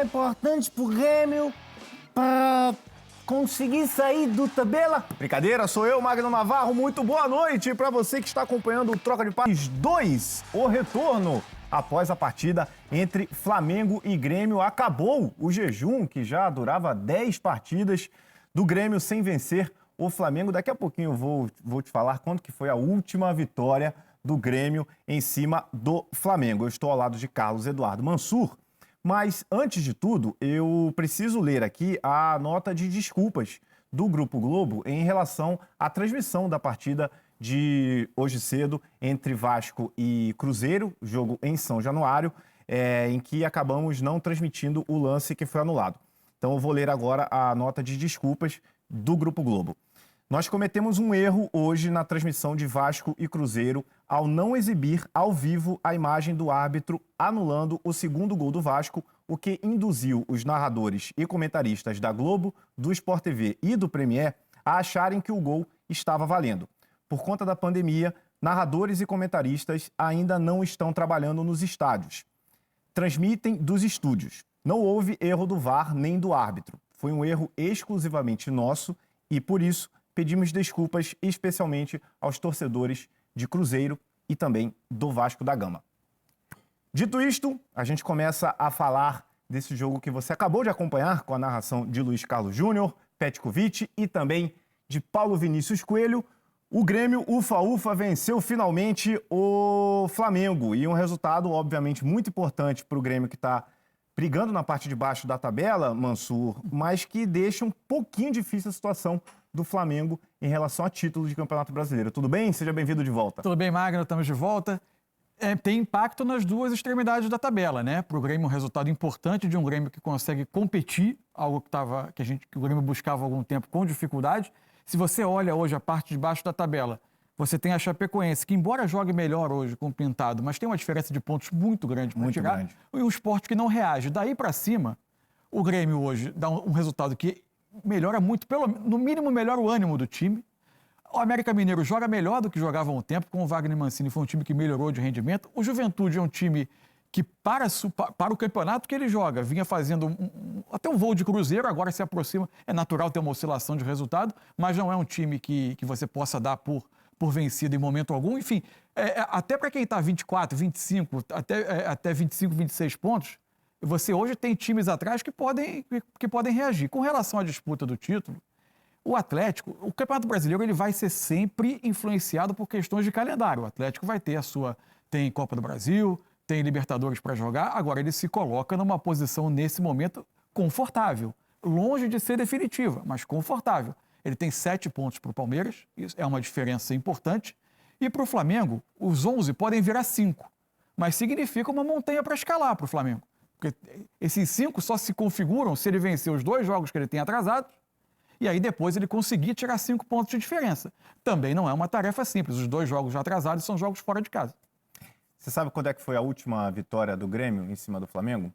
vitória importante pro Grêmio para conseguir sair do tabela. Brincadeira, sou eu, Magno Navarro. Muito boa noite para você que está acompanhando o Troca de Passes 2, o retorno. Após a partida entre Flamengo e Grêmio, acabou o jejum que já durava 10 partidas do Grêmio sem vencer o Flamengo. Daqui a pouquinho eu vou te falar quando que foi a última vitória do Grêmio em cima do Flamengo. Eu estou ao lado de Carlos Eduardo Mansur, mas antes de tudo eu preciso ler aqui a nota de desculpas do Grupo Globo em relação à transmissão da partida de hoje cedo entre Vasco e Cruzeiro, jogo em São Januário, em que acabamos não transmitindo o lance que foi anulado. Então eu vou ler agora a nota de desculpas do Grupo Globo. Nós cometemos um erro hoje na transmissão de Vasco e Cruzeiro ao não exibir ao vivo a imagem do árbitro anulando o segundo gol do Vasco, o que induziu os narradores e comentaristas da Globo, do Sport TV e do Premier a acharem que o gol estava valendo. Por conta da pandemia, narradores e comentaristas ainda não estão trabalhando nos estádios. Transmitem dos estúdios. Não houve erro do VAR nem do árbitro. Foi um erro exclusivamente nosso e, por isso, pedimos desculpas especialmente aos torcedores de Cruzeiro e também do Vasco da Gama. Dito isto, a gente começa a falar desse jogo que você acabou de acompanhar com a narração de Luiz Carlos Júnior, Petkovic e também de Paulo Vinícius Coelho. O Grêmio, ufa, venceu finalmente o Flamengo. E um resultado, obviamente, muito importante para o Grêmio que está brigando na parte de baixo da tabela, Mansur, mas que deixa um pouquinho difícil a situação do Flamengo em relação a título de Campeonato Brasileiro. Tudo bem? Seja bem-vindo de volta. Tudo bem, Magno, estamos de volta. Tem impacto nas duas extremidades da tabela, né? Para o Grêmio, um resultado importante de um Grêmio que consegue competir, algo que o Grêmio buscava há algum tempo com dificuldade. Se você olha hoje a parte de baixo da tabela, você tem a Chapecoense, que embora jogue melhor hoje com o Pintado, mas tem uma diferença de pontos muito grande para tirar, e o Sport que não reage. Daí para cima, o Grêmio hoje dá um resultado que melhora muito, no mínimo melhora o ânimo do time. O América Mineiro joga melhor do que jogava há um tempo, com o Wagner Mancini foi um time que melhorou de rendimento. O Juventude é um time que para o campeonato que ele joga, vinha fazendo até um voo de cruzeiro, agora se aproxima, é natural ter uma oscilação de resultado, mas não é um time que você possa dar por vencido em momento algum. Enfim, até para quem está 24, 25, até 25, 26 pontos, você hoje tem times atrás que podem reagir. Com relação à disputa do título, o Atlético, o Campeonato Brasileiro, ele vai ser sempre influenciado por questões de calendário. O Atlético vai ter tem Copa do Brasil, tem Libertadores para jogar, agora ele se coloca numa posição, nesse momento, confortável. Longe de ser definitiva, mas confortável. Ele tem 7 pontos para o Palmeiras, isso é uma diferença importante. E para o Flamengo, os 11 podem virar 5, mas significa uma montanha para escalar para o Flamengo. Porque esses 5 só se configuram se ele vencer os 2 jogos que ele tem atrasados, e aí depois ele conseguir tirar 5 pontos de diferença. Também não é uma tarefa simples, os 2 jogos já atrasados são jogos fora de casa. Você sabe quando é que foi a última vitória do Grêmio em cima do Flamengo?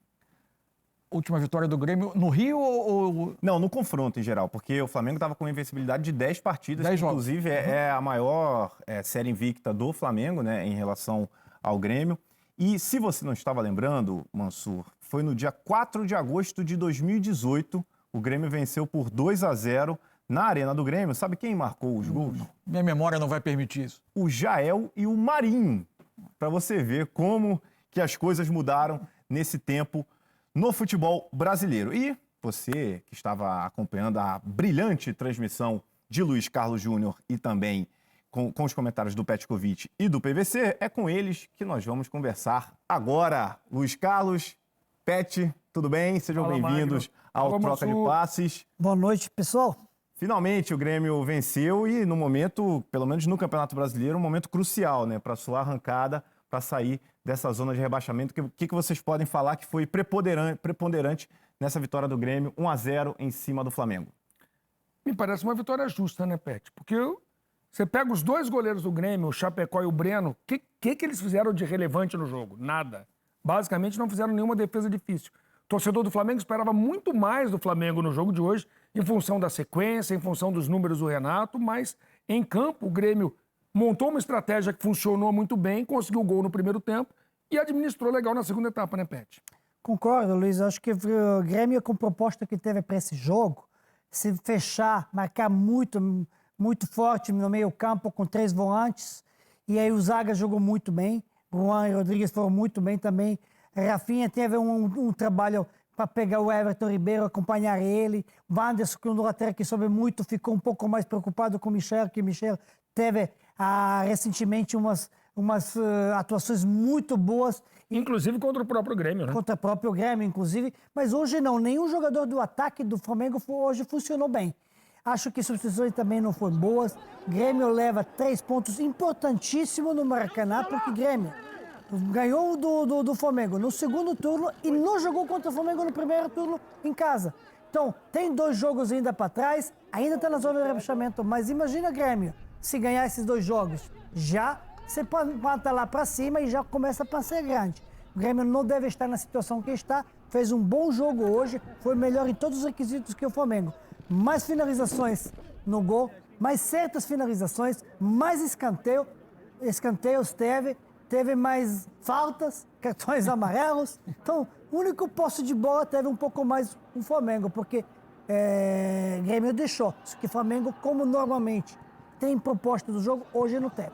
Última vitória do Grêmio no Rio ou... Não, no confronto em geral, porque o Flamengo estava com uma invencibilidade de 10 partidas, 10 que inclusive é a maior série invicta do Flamengo, né, em relação ao Grêmio. E se você não estava lembrando, Mansur, foi no dia 4 de agosto de 2018, o Grêmio venceu por 2-0 na Arena do Grêmio. Sabe quem marcou os gols? Minha memória não vai permitir isso. O Jael e o Marinho. Para você ver como que as coisas mudaram nesse tempo no futebol brasileiro. E você que estava acompanhando a brilhante transmissão de Luiz Carlos Júnior e também com os comentários do Petkovic e do PVC, é com eles que nós vamos conversar agora. Luiz Carlos, Pet, tudo bem? Sejam bem-vindos ao Troca de Passes. Boa noite, pessoal. Finalmente o Grêmio venceu e no momento, pelo menos no Campeonato Brasileiro, um momento crucial, né, para a sua arrancada, para sair dessa zona de rebaixamento. O que vocês podem falar que foi preponderante nessa vitória do Grêmio, 1-0 em cima do Flamengo? Me parece uma vitória justa, né, Pet? Porque você pega os 2 goleiros do Grêmio, o Chapecó e o Breno, o que eles fizeram de relevante no jogo? Nada. Basicamente não fizeram nenhuma defesa difícil. O torcedor do Flamengo esperava muito mais do Flamengo no jogo de hoje, em função da sequência, em função dos números do Renato, mas em campo o Grêmio montou uma estratégia que funcionou muito bem, conseguiu o gol no primeiro tempo e administrou legal na segunda etapa, né, Pet? Concordo, Luiz. Acho que o Grêmio, com a proposta que teve para esse jogo, se fechar, marcar muito, muito forte no meio-campo com 3 volantes, e aí o Zaga jogou muito bem, Juan e Rodrigues foram muito bem também. Rafinha teve um trabalho para pegar o Everton Ribeiro, acompanhar ele. Wanderson, que é um lateral que soube muito, ficou um pouco mais preocupado com o Michel, que o Michel teve recentemente umas atuações muito boas. Inclusive contra o próprio Grêmio, né? Contra o próprio Grêmio, inclusive. Mas hoje não, nenhum jogador do ataque do Flamengo hoje funcionou bem. Acho que as substituições também não foram boas. Grêmio leva 3 pontos importantíssimos no Maracanã, porque Grêmio ganhou do Flamengo no segundo turno e não jogou contra o Flamengo no primeiro turno em casa. Então, tem 2 jogos ainda para trás, ainda está na zona de rebaixamento, mas imagina Grêmio, se ganhar esses 2 jogos, já você pode estar lá para cima e já começa a ser grande. O Grêmio não deve estar na situação que está, fez um bom jogo hoje, foi melhor em todos os requisitos que o Flamengo. Mais finalizações no gol, mais certas finalizações, mais escanteios teve mais faltas, cartões amarelos. Então, o único posse de bola teve um pouco mais o Flamengo, porque Grêmio deixou. Só que o Flamengo, como normalmente tem proposta do jogo, hoje não teve.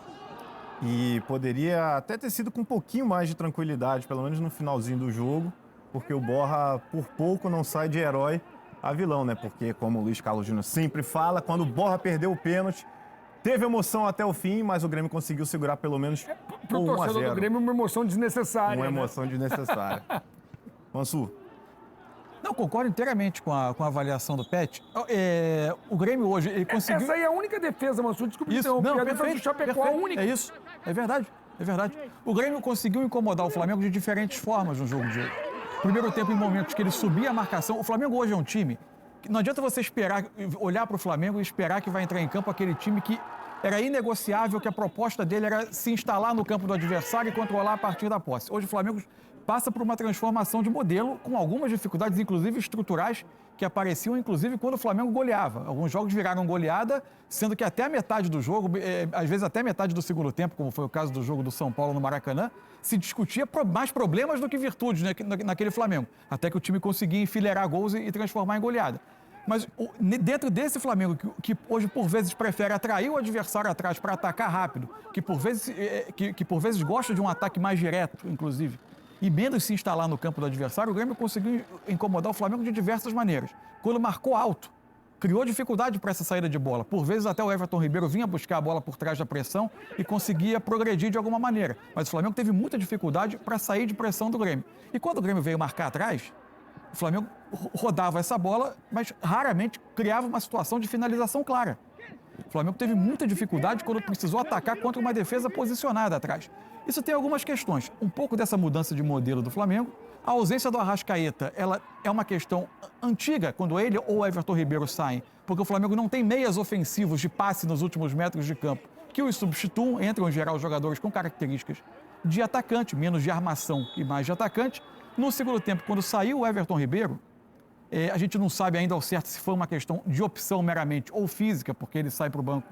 E poderia até ter sido com um pouquinho mais de tranquilidade, pelo menos no finalzinho do jogo, porque o Borja, por pouco, não sai de herói a vilão, né? Porque, como o Luiz Carlos Júnior sempre fala, quando o Borja perdeu o pênalti, teve emoção até o fim, mas o Grêmio conseguiu segurar pelo menos Pro 1 a torcedor 0. do Grêmio, uma emoção desnecessária. Uma né? emoção desnecessária. Mansur. Não, concordo inteiramente com a avaliação do Pet. O Grêmio hoje, ele conseguiu... Essa aí é a única defesa, Mansur. Desculpa, Isso, não, a defesa perfeito, do Chapecó é a perfeito. única. É isso, é verdade, é verdade. O Grêmio conseguiu incomodar o Flamengo de diferentes formas no jogo de hoje. Primeiro tempo, em momentos que ele subia a marcação. O Flamengo hoje é um time que não adianta você olhar para o Flamengo e esperar que vai entrar em campo aquele time que era inegociável, que a proposta dele era se instalar no campo do adversário e controlar a partir da posse. Hoje o Flamengo passa por uma transformação de modelo com algumas dificuldades, inclusive estruturais, que apareciam, inclusive, quando o Flamengo goleava. Alguns jogos viraram goleada, sendo que até a metade do jogo, às vezes até a metade do segundo tempo, como foi o caso do jogo do São Paulo no Maracanã, se discutia mais problemas do que virtudes naquele Flamengo. Até que o time conseguia enfileirar gols e transformar em goleada. Mas dentro desse Flamengo, que hoje por vezes prefere atrair o adversário atrás para atacar rápido, que por vezes gosta de um ataque mais direto, inclusive, e menos se instalar no campo do adversário, o Grêmio conseguiu incomodar o Flamengo de diversas maneiras. Quando marcou alto, criou dificuldade para essa saída de bola. Por vezes até o Everton Ribeiro vinha buscar a bola por trás da pressão e conseguia progredir de alguma maneira. Mas o Flamengo teve muita dificuldade para sair de pressão do Grêmio. E quando o Grêmio veio marcar atrás, o Flamengo rodava essa bola, mas raramente criava uma situação de finalização clara. O Flamengo teve muita dificuldade quando precisou atacar contra uma defesa posicionada atrás. Isso tem algumas questões. Um pouco dessa mudança de modelo do Flamengo. A ausência do Arrascaeta, ela é uma questão antiga, quando ele ou o Everton Ribeiro saem, porque o Flamengo não tem meias ofensivos de passe nos últimos metros de campo que os substituam, entram em geral jogadores com características de atacante, menos de armação e mais de atacante. No segundo tempo, quando saiu o Everton Ribeiro, a gente não sabe ainda ao certo se foi uma questão de opção meramente ou física, porque ele sai para o banco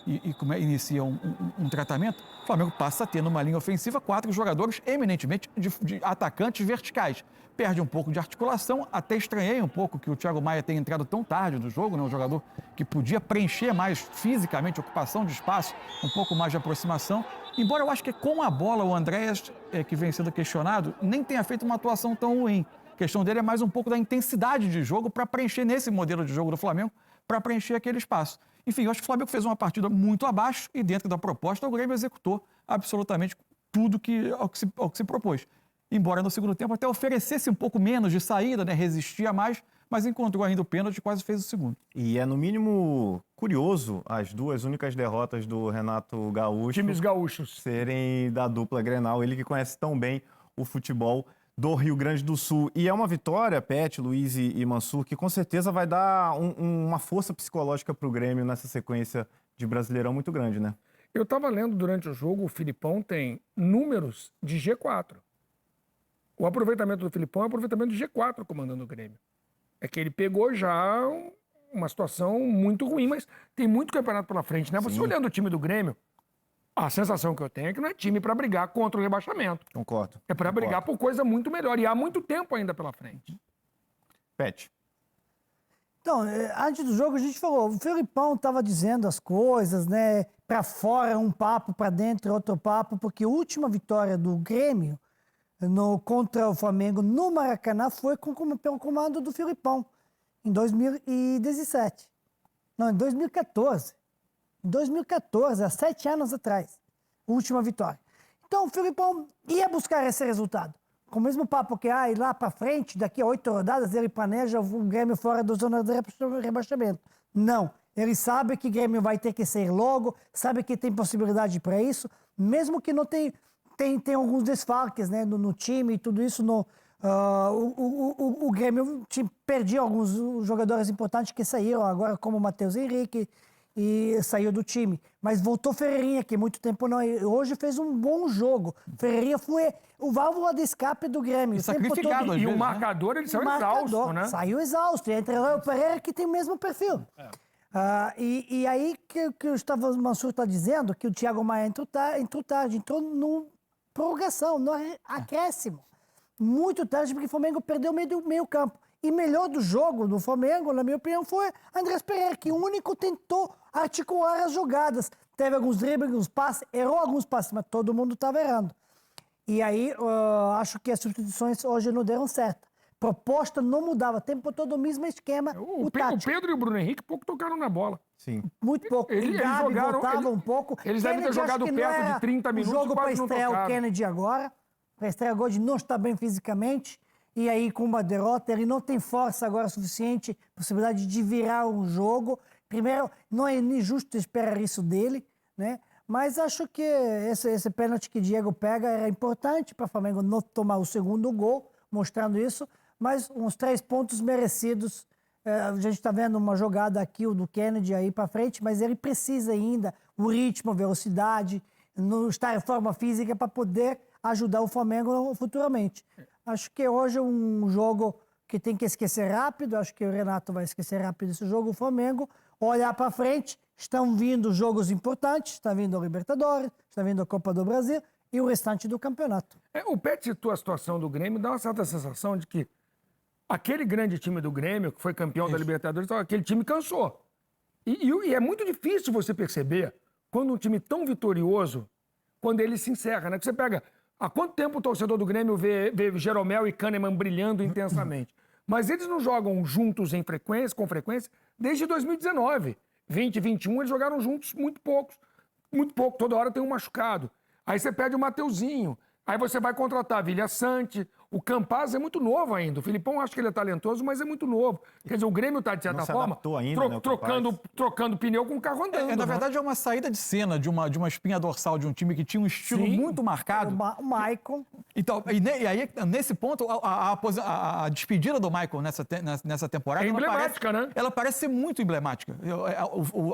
e inicia um tratamento. O Flamengo passa a ter numa linha ofensiva 4 jogadores eminentemente de atacantes verticais. Perde um pouco de articulação, até estranhei um pouco que o Thiago Maia tenha entrado tão tarde no jogo, né? Um jogador que podia preencher mais fisicamente, ocupação de espaço, um pouco mais de aproximação. Embora eu acho que com a bola o Andréas, que vem sendo questionado, nem tenha feito uma atuação tão ruim. A questão dele é mais um pouco da intensidade de jogo para preencher nesse modelo de jogo do Flamengo, para preencher aquele espaço. Enfim, eu acho que o Flamengo fez uma partida muito abaixo e dentro da proposta o Grêmio executou absolutamente tudo ao que se propôs. Embora no segundo tempo até oferecesse um pouco menos de saída, né, resistia mais, mas encontrou ainda o pênalti e quase fez o segundo. E é no mínimo curioso as 2 únicas derrotas do Renato Gaúcho Times gaúchos. serem da dupla Grenal, ele que conhece tão bem o futebol do Rio Grande do Sul. E é uma vitória, Pet, Luiz e Mansur, que com certeza vai dar uma força psicológica para o Grêmio nessa sequência de Brasileirão muito grande, né? Eu estava lendo durante o jogo, o Filipão tem números de G4. O aproveitamento do Filipão é o aproveitamento de G4 comandando o Grêmio. É que ele pegou já uma situação muito ruim, mas tem muito campeonato pela frente, né? Você olhando o time do Grêmio, A sensação que eu tenho é que não é time para brigar contra o rebaixamento. Concordo. É para brigar por coisa muito melhor. E há muito tempo ainda pela frente. Pet. Então, antes do jogo a gente falou, o Felipão estava dizendo as coisas, né? Para fora um papo, para dentro outro papo, porque a última vitória do Grêmio contra o Flamengo no Maracanã foi pelo comando do Felipão, em 2017. Não, em 2014. Em 2014, há 7 anos atrás, a última vitória. Então, o Felipão ia buscar esse resultado. Com o mesmo papo que, ir lá para frente, daqui a 8 rodadas, ele planeja o Grêmio fora da zona de rebaixamento. Não. Ele sabe que o Grêmio vai ter que sair logo, sabe que tem possibilidade para isso, mesmo que não tem alguns desfalques, né, no time e tudo isso. O Grêmio perdia alguns jogadores importantes que saíram agora, como o Matheus Henrique, e saiu do time. Mas voltou Ferreirinha, que muito tempo não... Hoje fez um bom jogo. Ferreirinha foi o válvula de escape do Grêmio. Sacrificado, às E o vezes, marcador, ele saiu exausto, né? Saiu exausto. E entre o Pereira, que tem o mesmo perfil. E aí que o Gustavo Mansur está dizendo que o Thiago Maia entrou tarde, entrou numa prorrogação, no acréscimo. Muito tarde, porque o Flamengo perdeu o meio campo. E melhor do jogo do Flamengo, na minha opinião, foi Andrés Pereira, que o único tentou articular as jogadas. Teve alguns dribles, alguns passes, errou alguns passes, mas todo mundo estava errando. E aí, acho que as substituições hoje não deram certo. Proposta não mudava, o tempo todo o mesmo esquema. O Pedro e o Bruno Henrique pouco tocaram na bola. Sim. Muito pouco. Eles Gabi jogaram, voltava um pouco. Eles devem ter Kennedy, jogado acho que perto não era de 30 minutos, o jogo para quase não estrear o tocaram. Kennedy agora. Para estrear agora, ele não está bem fisicamente. E aí, com uma derrota, ele não tem força agora suficiente, possibilidade de virar um jogo. Primeiro, não é injusto esperar isso dele, né? Mas acho que esse pênalti que Diego pega era importante para o Flamengo não tomar o segundo gol, mostrando isso. Mas uns 3 pontos merecidos. A gente está vendo uma jogada aqui, o do Kennedy aí para frente, mas ele precisa ainda o ritmo, a velocidade, estar em forma física para poder ajudar o Flamengo futuramente. Acho que hoje é um jogo que tem que esquecer rápido. Acho que o Renato vai esquecer rápido esse jogo. O Flamengo olhar para frente. Estão vindo jogos importantes. Está vindo a Libertadores, está vindo a Copa do Brasil e o restante do campeonato. O Pet citou a situação do Grêmio, dá uma certa sensação de que aquele grande time do Grêmio, que foi campeão da Libertadores, aquele time cansou. E é muito difícil você perceber quando um time tão vitorioso, quando ele se encerra, né? Que você pega... Há quanto tempo o torcedor do Grêmio vê Jeromel e Kahneman brilhando intensamente? Mas eles não jogam juntos com frequência, desde 2019. 2021 eles jogaram juntos muito pouco. Toda hora tem um machucado. Aí você pede o Mateuzinho. Aí você vai contratar Vilha Sante. O Campaz é muito novo ainda. O Filipão acho que ele é talentoso, mas é muito novo. Quer dizer, o Grêmio está, de certa forma, ainda, né, trocando pneu com o carro andando. Na verdade, é uma saída de cena de uma espinha dorsal de um time que tinha um estilo muito marcado. O Maicon. Então, e aí, nesse ponto, a despedida do Michael nessa temporada... É emblemática, né? Ela parece ser muito emblemática.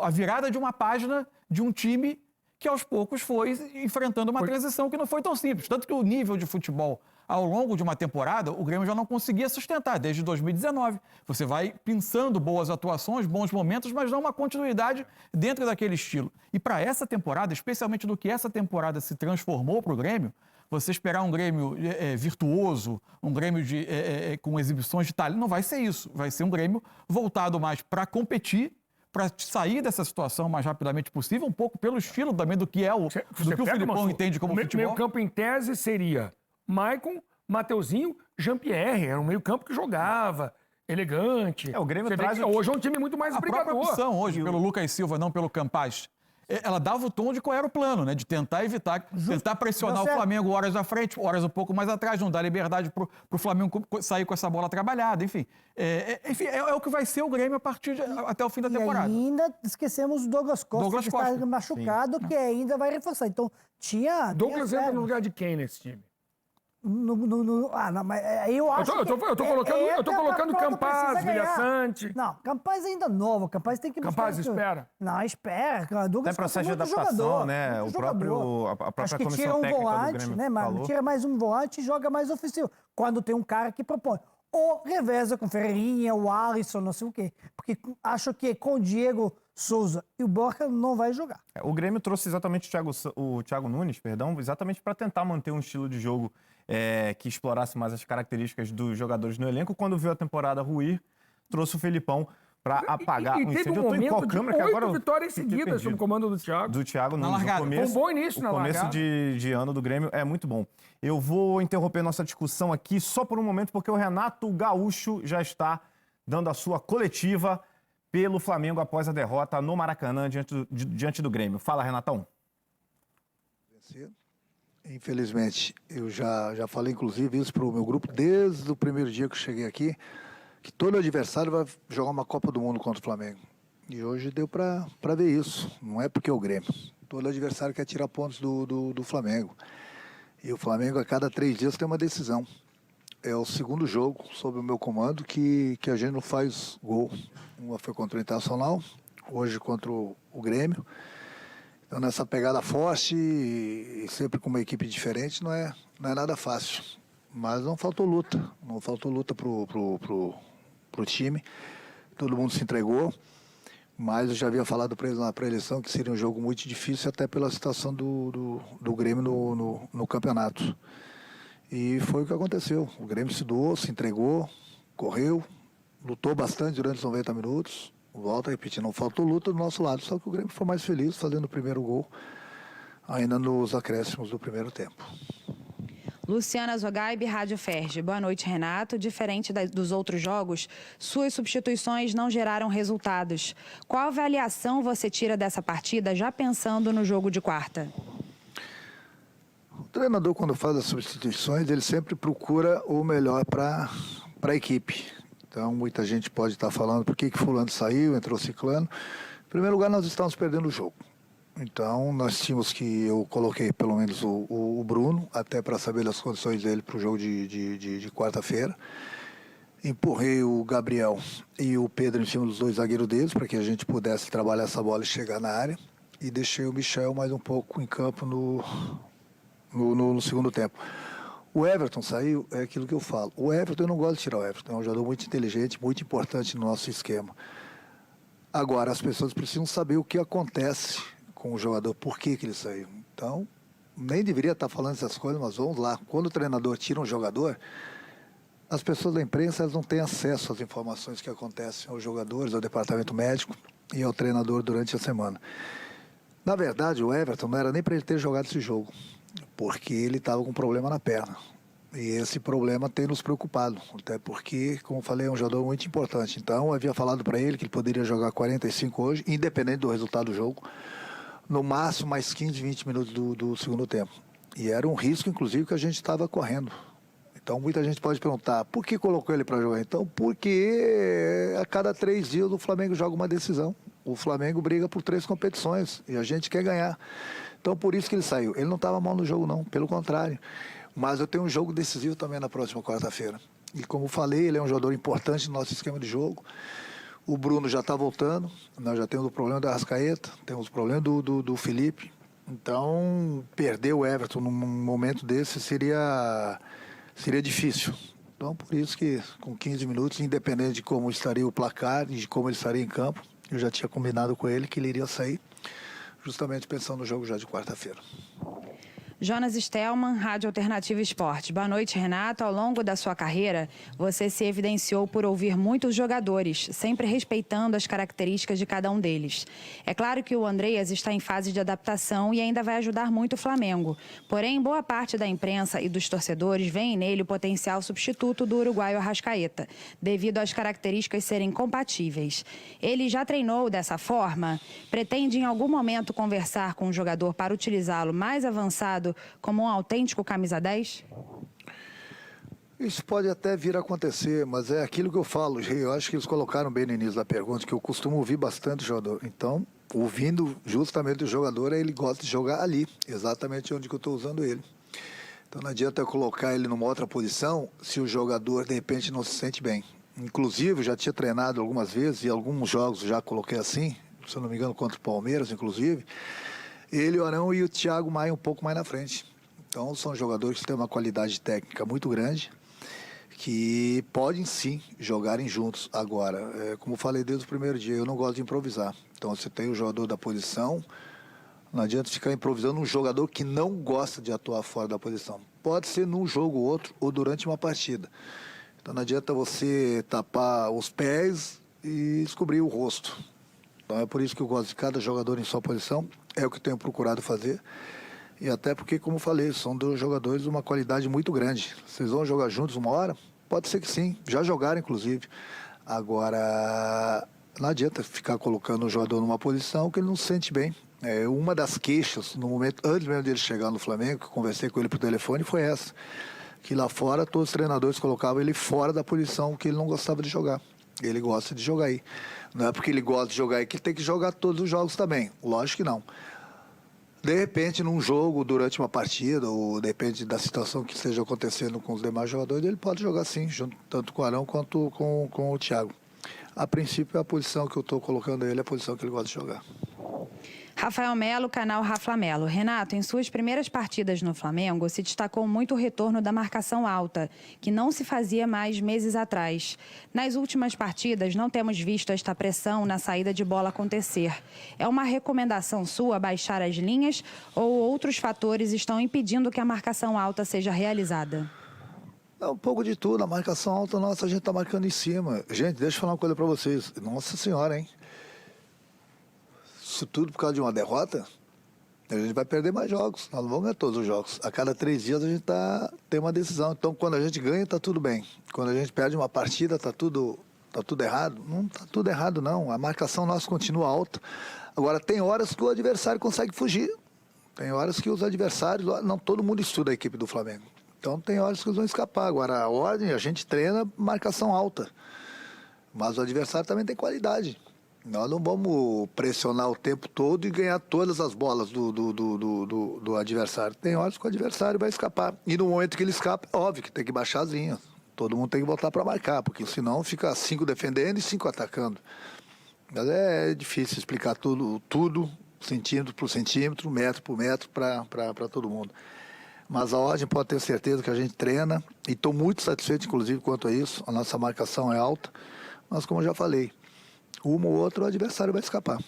A virada de uma página de um time que aos poucos foi enfrentando uma transição que não foi tão simples. Tanto que o nível de futebol ao longo de uma temporada, o Grêmio já não conseguia sustentar, desde 2019. Você vai pensando boas atuações, bons momentos, mas não uma continuidade dentro daquele estilo. E para essa temporada, especialmente do que essa temporada se transformou para o Grêmio, você esperar um Grêmio virtuoso, um Grêmio com exibições de talento, não vai ser isso. Vai ser um Grêmio voltado mais para competir, para sair dessa situação o mais rapidamente possível, um pouco pelo estilo também do que o Filipão entende como futebol. O meio campo em tese seria Maicon, Mateuzinho, Jean-Pierre. Era um meio campo que jogava, elegante. O Grêmio hoje é um time muito mais brigador. A própria opção hoje pelo Lucas Silva, não pelo Campaz, ela dava o tom de qual era o plano, né? De tentar evitar, tentar pressionar o Flamengo horas à frente, horas um pouco mais atrás, não dar liberdade para o Flamengo sair com essa bola trabalhada, enfim. É o que vai ser o Grêmio até o fim da temporada. E ainda esquecemos o Douglas Costa, que está machucado, que ainda vai reforçar. Então, Douglas entra no lugar de quem nesse time? Mas eu acho eu tô colocando Campaz, Vilha Sante. Não, Campaz ainda novo. Campaz tem que... Campaz espera. Não, espera. Douglas tem processo de adaptação, jogador, né? A própria acho que comissão tira um técnica volante, do Grêmio né? Mas tira mais um volante e joga mais ofensivo. Quando tem um cara que propõe. Ou reveza com Ferreirinha, o Alisson, não sei o quê. Porque acho que com o Diego Souza e o Borja não vai jogar. O Grêmio trouxe exatamente o Thiago Nunes, exatamente para tentar manter um estilo de jogo que explorasse mais as características dos jogadores no elenco. Quando viu a temporada ruir, trouxe o Felipão para apagar o incêndio. Eu tô em qual câmera que agora vitórias seguidas sob o comando do Thiago. Do Thiago Nunes. largada. Foi um bom início na largada. O largada. começo de ano do Grêmio é muito bom. Eu vou interromper nossa discussão aqui só por um momento, porque o Renato Gaúcho já está dando a sua coletiva pelo Flamengo após a derrota no Maracanã diante do Grêmio. Fala, Renatão. Infelizmente, eu já falei inclusive isso para o meu grupo desde o primeiro dia que eu cheguei aqui, que todo adversário vai jogar uma Copa do Mundo contra o Flamengo. E hoje deu para ver isso. Não é porque é o Grêmio. Todo adversário quer tirar pontos do Flamengo. E o Flamengo, a cada 3 dias, tem uma decisão. É o segundo jogo, sob o meu comando, que a gente não faz gol. Uma foi contra o Internacional, hoje contra o Grêmio. Então, nessa pegada forte e sempre com uma equipe diferente, não é nada fácil. Mas não faltou luta. Não faltou luta pro time. Todo mundo se entregou. Mas eu já havia falado para eles na pré-eleição que seria um jogo muito difícil, até pela situação do Grêmio no campeonato. E foi o que aconteceu. O Grêmio se doou, se entregou, correu, lutou bastante durante os 90 minutos. Volto a repetir, não faltou luta do nosso lado, só que o Grêmio foi mais feliz fazendo o primeiro gol, ainda nos acréscimos do primeiro tempo. Luciana Zogaib, Rádio Ferge. Boa noite, Renato. Diferente dos outros jogos, suas substituições não geraram resultados. Qual avaliação você tira dessa partida, já pensando no jogo de quarta? O treinador, quando faz as substituições, ele sempre procura o melhor para a equipe. Então, muita gente pode estar falando por que fulano saiu, entrou ciclano. Em primeiro lugar, nós estamos perdendo o jogo. Então, nós tínhamos eu coloquei pelo menos o Bruno, até para saber as condições dele para o jogo de quarta-feira. Empurrei o Gabriel e o Pedro em cima dos 2 zagueiros deles, para que a gente pudesse trabalhar essa bola e chegar na área. E deixei o Michel mais um pouco em campo no segundo tempo. O Everton saiu, é aquilo que eu falo. O Everton, eu não gosto de tirar o Everton. É um jogador muito inteligente, muito importante no nosso esquema. Agora, as pessoas precisam saber o que acontece com o jogador, por que ele saiu. Então, nem deveria estar falando essas coisas, mas vamos lá. Quando o treinador tira um jogador, as pessoas da imprensa elas não têm acesso às informações que acontecem aos jogadores, ao departamento médico e ao treinador durante a semana. Na verdade, o Everton não era nem para ele ter jogado esse jogo, porque ele estava com problema na perna. E esse problema tem nos preocupado, até porque, como eu falei, é um jogador muito importante. Então, eu havia falado para ele que ele poderia jogar 45 hoje, independente do resultado do jogo, no máximo mais 15, 20 minutos do segundo tempo. E era um risco, inclusive, que a gente estava correndo. Então, muita gente pode perguntar, por que colocou ele para jogar? Então, porque a cada 3 dias o Flamengo joga uma decisão. O Flamengo briga por 3 competições e a gente quer ganhar. Então, por isso que ele saiu. Ele não estava mal no jogo, não. Pelo contrário. Mas eu tenho um jogo decisivo também na próxima quarta-feira. E como falei, ele é um jogador importante no nosso esquema de jogo. O Bruno já está voltando. Nós já temos o problema da Arrascaeta. Temos o problema do Felipe. Então, perder o Everton num momento desse seria difícil. Então, por isso que com 15 minutos, independente de como estaria o placar e de como ele estaria em campo, eu já tinha combinado com ele que ele iria sair, justamente pensando no jogo já de quarta-feira. Jonas Stelman, Rádio Alternativa Esporte. Boa noite, Renato. Ao longo da sua carreira, você se evidenciou por ouvir muitos jogadores, sempre respeitando as características de cada um deles. É claro que o Andreas está em fase de adaptação e ainda vai ajudar muito o Flamengo. Porém, boa parte da imprensa e dos torcedores veem nele o potencial substituto do uruguaio Arrascaeta, devido às características serem compatíveis. Ele já treinou dessa forma? Pretende em algum momento conversar com o jogador para utilizá-lo mais avançado como um autêntico camisa 10? Isso pode até vir a acontecer, mas é aquilo que eu falo. Eu acho que eles colocaram bem no início da pergunta, que eu costumo ouvir bastante o jogador. Então, ouvindo justamente o jogador, ele gosta de jogar ali, exatamente onde que eu estou usando ele. Então, não adianta eu colocar ele numa outra posição se o jogador, de repente, não se sente bem. Inclusive, eu já tinha treinado algumas vezes, e alguns jogos já coloquei assim, se eu não me engano, contra o Palmeiras, inclusive. Ele, o Arão e o Thiago Maia um pouco mais na frente. Então, são jogadores que têm uma qualidade técnica muito grande, que podem sim jogarem juntos. Agora, como eu falei desde o primeiro dia, eu não gosto de improvisar. Então, você tem o jogador da posição, não adianta ficar improvisando um jogador que não gosta de atuar fora da posição. Pode ser num jogo ou outro, ou durante uma partida. Então, não adianta você tapar os pés e descobrir o rosto. Então, é por isso que eu gosto de cada jogador em sua posição, é o que eu tenho procurado fazer. E até porque, como eu falei, são dois jogadores de uma qualidade muito grande. Vocês vão jogar juntos uma hora? Pode ser que sim, já jogaram inclusive. Agora, não adianta ficar colocando o jogador numa posição que ele não se sente bem. Uma das queixas, no momento antes mesmo dele chegar no Flamengo, que eu conversei com ele por telefone, foi essa. Que lá fora, todos os treinadores colocavam ele fora da posição que ele não gostava de jogar. Ele gosta de jogar aí. Não é porque ele gosta de jogar aí que ele tem que jogar todos os jogos também. Lógico que não. De repente, num jogo, durante uma partida, ou depende da situação que esteja acontecendo com os demais jogadores, ele pode jogar sim, junto, tanto com o Arão quanto com o Thiago. A princípio, a posição que eu estou colocando ele é a posição que ele gosta de jogar. Rafael Melo, canal Rafa Melo. Renato, em suas primeiras partidas no Flamengo, se destacou muito o retorno da marcação alta, que não se fazia mais meses atrás. Nas últimas partidas, não temos visto esta pressão na saída de bola acontecer. É uma recomendação sua baixar as linhas ou outros fatores estão impedindo que a marcação alta seja realizada? É um pouco de tudo. A marcação alta, nossa, a gente está marcando em cima. Gente, deixa eu falar uma coisa para vocês. Nossa Senhora, hein? Isso tudo por causa de uma derrota, a gente vai perder mais jogos. Nós não vamos ganhar todos os jogos. A cada 3 dias a gente tem uma decisão. Então, quando a gente ganha, está tudo bem. Quando a gente perde uma partida, está tudo errado. Não está tudo errado, não. A marcação nossa continua alta. Agora, tem horas que o adversário consegue fugir. Tem horas que os adversários... Não, todo mundo estuda a equipe do Flamengo. Então, tem horas que eles vão escapar. Agora, a ordem, a gente treina marcação alta. Mas o adversário também tem qualidade. Nós não vamos pressionar o tempo todo e ganhar todas as bolas do adversário. Tem horas que o adversário vai escapar. E no momento que ele escapa, é óbvio que tem que baixar as linhas. Todo mundo tem que voltar para marcar, porque senão fica 5 defendendo e 5 atacando. Mas é difícil explicar tudo centímetro por centímetro, metro por metro, para todo mundo. Mas a ordem pode ter certeza que a gente treina, e estou muito satisfeito, inclusive, quanto a isso. A nossa marcação é alta, mas como eu já falei, uma ou outra o adversário vai escapar.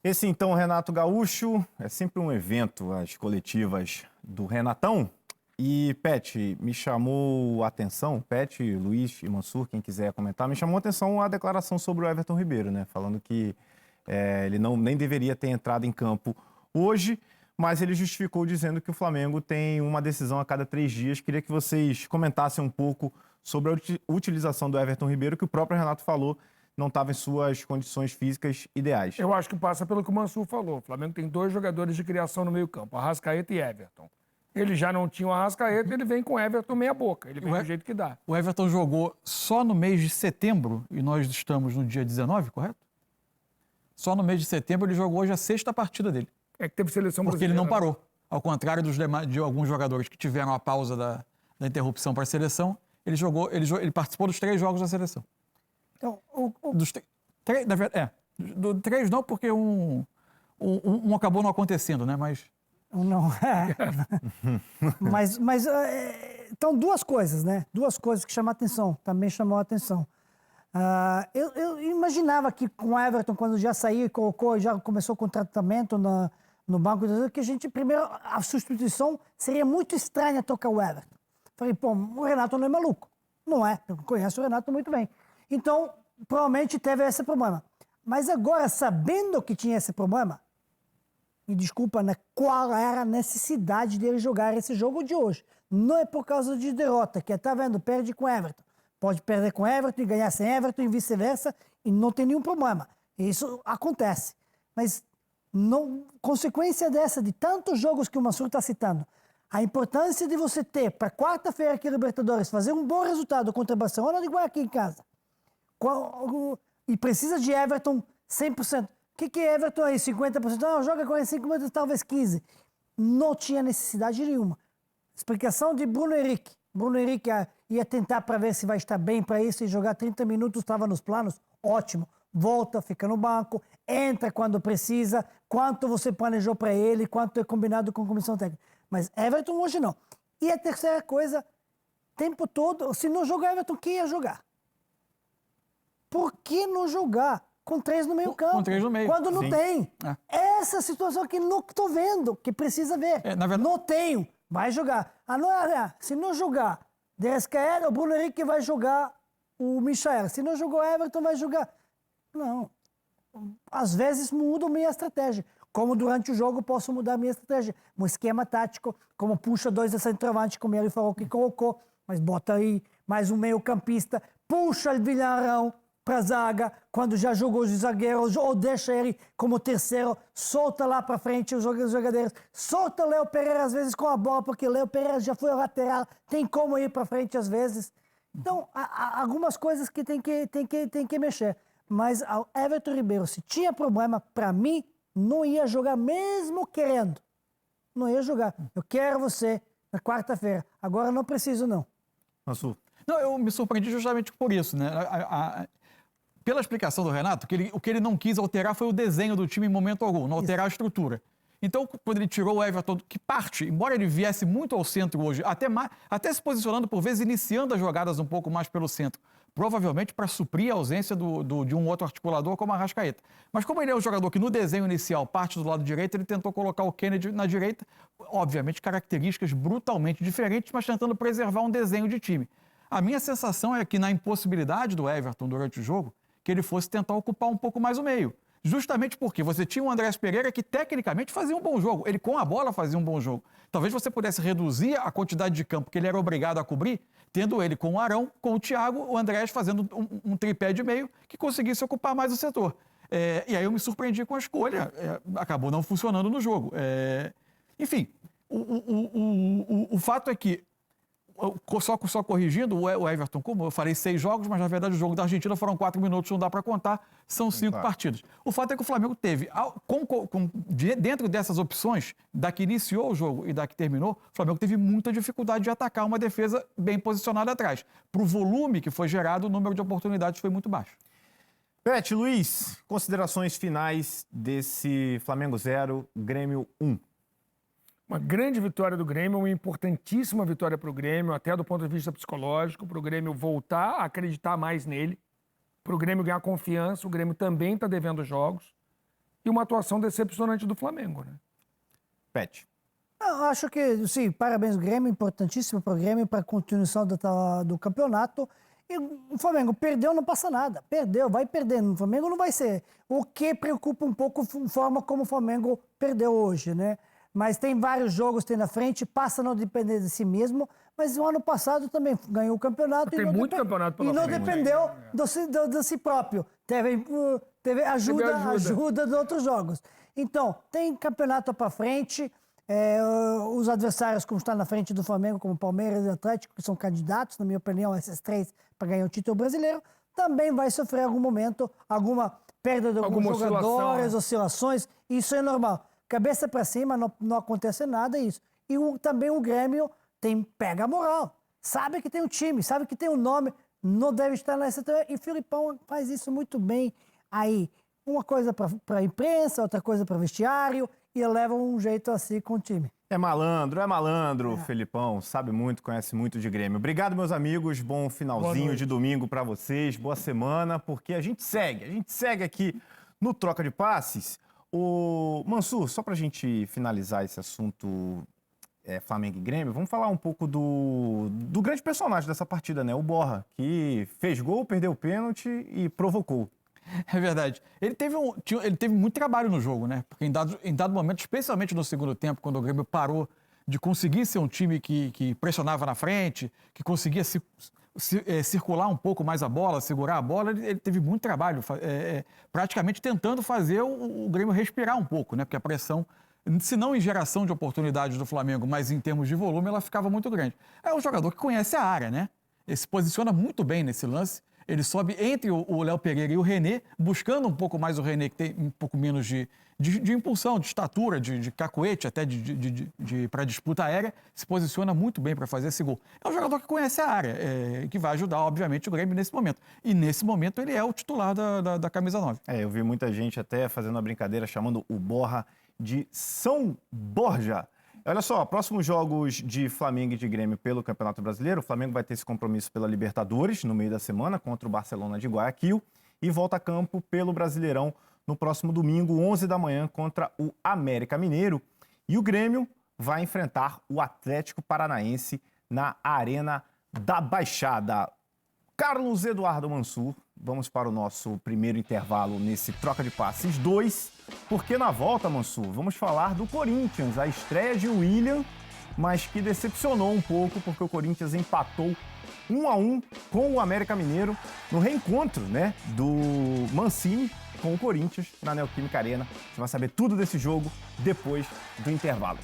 Esse então, Renato Gaúcho, é sempre um evento, as coletivas do Renatão. E, Pet, me chamou a atenção, Pet, Luiz e Mansur, quem quiser comentar, me chamou a atenção a declaração sobre o Everton Ribeiro, né? Falando que ele nem deveria ter entrado em campo hoje, mas ele justificou dizendo que o Flamengo tem uma decisão a cada 3 dias. Queria que vocês comentassem um pouco sobre a utilização do Everton Ribeiro, que o próprio Renato falou não estava em suas condições físicas ideais. Eu acho que passa pelo que o Mansur falou. O Flamengo tem 2 jogadores de criação no meio-campo, Arrascaeta e Everton. Ele já não tinha o Arrascaeta, ele vem com o Everton meia boca. Ele vem do jeito que dá. O Everton jogou só no mês de setembro, e nós estamos no dia 19, correto? Só no mês de setembro ele jogou hoje a 6ª partida dele. É que teve seleção porque brasileira. Ele não parou. Ao contrário de alguns jogadores que tiveram a pausa da interrupção para a seleção, ele participou dos 3 jogos da seleção. Então, Dos 3 não, porque um acabou não acontecendo, né? Mas... Não, mas então, 2 coisas, né? 2 coisas que chamam a atenção, também chamou a atenção. Eu imaginava que com o Everton, quando já saiu e colocou, já começou com o tratamento no banco, que a gente, primeiro, a substituição seria muito estranha tocar o Everton. Falei, pô, o Renato não é maluco. Não é, eu conheço o Renato muito bem. Então, provavelmente teve esse problema. Mas agora, sabendo que tinha esse problema, me desculpa, né? Qual era a necessidade dele jogar esse jogo de hoje? Não é por causa de derrota, que tá vendo, perde com Everton. Pode perder com Everton e ganhar sem Everton e vice-versa, e não tem nenhum problema. Isso acontece. Mas, consequência dessa, de tantos jogos que o Mansur está citando, a importância de você ter, para quarta-feira aqui no Libertadores, fazer um bom resultado contra o Barcelona, igual aqui em casa. E precisa de Everton 100%. O que é Everton aí? 50%? Não, joga 45%, talvez 15%. Não tinha necessidade nenhuma. Explicação de Bruno Henrique. Bruno Henrique ia tentar para ver se vai estar bem para isso e jogar 30 minutos, estava nos planos. Ótimo. Volta, fica no banco, entra quando precisa, quanto você planejou para ele, quanto é combinado com a comissão técnica. Mas Everton hoje não. E a terceira coisa, tempo todo. Se não jogar Everton, quem ia jogar? Por que não jogar com 3 no meio campo? Com 3 no meio. Quando não Sim. tem. Essa situação que não estou vendo, que precisa ver. Na verdade... Não tenho, vai jogar. Se não jogar De Arrascaeta, o Bruno Henrique vai jogar o Michael. Se não jogou Everton, vai jogar. Não. Às vezes mudo minha estratégia. Como durante o jogo posso mudar minha estratégia. Um esquema tático, como puxa 2 de centroavante, como ele falou que colocou, mas bota aí mais um meio campista, puxa o Villarão para a zaga, quando já jogou os zagueiros, ou deixa ele como terceiro, solta lá para frente os jogadores, solta o Léo Pereira às vezes com a bola, porque o Léo Pereira já foi lateral, tem como ir para frente às vezes. Então, há algumas coisas que tem que mexer. Mas o Everton Ribeiro, se tinha problema, para mim, não ia jogar mesmo querendo. Não ia jogar. Eu quero você na quarta-feira. Agora não preciso, não. Mansur. Não, eu me surpreendi justamente por isso, né? Pela explicação do Renato, o que ele não quis alterar foi o desenho do time em momento algum, não alterar a estrutura. Então, quando ele tirou o Everton, que parte, embora ele viesse muito ao centro hoje, até se posicionando por vezes, iniciando as jogadas um pouco mais pelo centro, provavelmente para suprir a ausência de um outro articulador como a Arrascaeta. Mas como ele é um jogador que no desenho inicial parte do lado direito, ele tentou colocar o Kennedy na direita, obviamente características brutalmente diferentes, mas tentando preservar um desenho de time. A minha sensação é que na impossibilidade do Everton durante o jogo, que ele fosse tentar ocupar um pouco mais o meio. Justamente porque você tinha o Andrés Pereira que tecnicamente fazia um bom jogo. Ele com a bola fazia um bom jogo. Talvez você pudesse reduzir a quantidade de campo que ele era obrigado a cobrir, tendo ele com o Arão, com o Thiago, o Andrés fazendo um tripé de meio que conseguisse ocupar mais o setor. E aí eu me surpreendi com a escolha. Acabou não funcionando no jogo. Enfim, o fato é que só corrigindo, o Everton, como eu falei 6 jogos, mas na verdade o jogo da Argentina foram 4 minutos, não dá para contar, são 5 partidas. O fato é que o Flamengo teve, dentro dessas opções, da que iniciou o jogo e da que terminou, o Flamengo teve muita dificuldade de atacar uma defesa bem posicionada atrás. Para o volume que foi gerado, o número de oportunidades foi muito baixo. Pet, Luiz, considerações finais desse Flamengo 0, Grêmio 1. Uma grande vitória do Grêmio, uma importantíssima vitória para o Grêmio, até do ponto de vista psicológico, para o Grêmio voltar a acreditar mais nele, para o Grêmio ganhar confiança. O Grêmio também está devendo jogos. E uma atuação decepcionante do Flamengo, né? Pet. Eu acho que, sim, parabéns ao Grêmio, importantíssimo para o Grêmio, para a continuação do campeonato. E o Flamengo perdeu, não passa nada. Perdeu, vai perdendo. O Flamengo não vai ser. O que preocupa um pouco a forma como o Flamengo perdeu hoje, né? Mas tem vários jogos, tem na frente, passa a não depender de si mesmo, mas o ano passado também ganhou o campeonato. Tem muito campeonato pela frente. E não frente, dependeu de si próprio. Teve ajuda de outros jogos. Então, tem campeonato para frente, os adversários, como está na frente do Flamengo, como Palmeiras e Atlético, que são candidatos, na minha opinião, esses 3 para ganhar o título brasileiro, também vai sofrer em algum momento alguma perda de alguns jogadores, oscilações, isso é normal. Cabeça para cima, não acontece nada isso. E também o Grêmio pega a moral. Sabe que tem um time, sabe que tem um nome, não deve estar nessa... E o Filipão faz isso muito bem. Aí, uma coisa para a imprensa, outra coisa para o vestiário, e leva um jeito assim com o time. É malandro, Felipão. Sabe muito, conhece muito de Grêmio. Obrigado, meus amigos. Bom finalzinho de domingo para vocês. Boa semana, porque a gente segue aqui no Troca de Passes. O Mansur, só para a gente finalizar esse assunto Flamengo e Grêmio, vamos falar um pouco do grande personagem dessa partida, né? O Borja, que fez gol, perdeu o pênalti e provocou. É verdade. Ele teve muito trabalho no jogo, né? Porque em dado momento, especialmente no segundo tempo, quando o Grêmio parou de conseguir ser um time que pressionava na frente, que conseguia circular um pouco mais a bola, segurar a bola, ele teve muito trabalho, praticamente tentando fazer o Grêmio respirar um pouco, né? Porque a pressão, se não em geração de oportunidades do Flamengo, mas em termos de volume, ela ficava muito grande. É um jogador que conhece a área, né? Ele se posiciona muito bem nesse lance. Ele sobe entre o Léo Pereira e o René, buscando um pouco mais o René, que tem um pouco menos de impulsão, de estatura, de cacuete, até para disputa aérea, se posiciona muito bem para fazer esse gol. É um jogador que conhece a área, que vai ajudar, obviamente, o Grêmio nesse momento. E nesse momento ele é o titular da camisa 9. Eu vi muita gente até fazendo uma brincadeira chamando o Borja de São Borja. Olha só, próximos jogos de Flamengo e de Grêmio pelo Campeonato Brasileiro. O Flamengo vai ter esse compromisso pela Libertadores no meio da semana contra o Barcelona de Guayaquil e volta a campo pelo Brasileirão no próximo domingo, 11 da manhã, contra o América Mineiro. E o Grêmio vai enfrentar o Atlético Paranaense na Arena da Baixada. Carlos Eduardo Mansur, vamos para o nosso primeiro intervalo nesse Troca de Passes 2, porque na volta, Mansur, vamos falar do Corinthians, a estreia de William, mas que decepcionou um pouco, porque o Corinthians empatou 1-1 com o América Mineiro no reencontro, né, do Mancini com o Corinthians na Neoquímica Arena. Você vai saber tudo desse jogo depois do intervalo.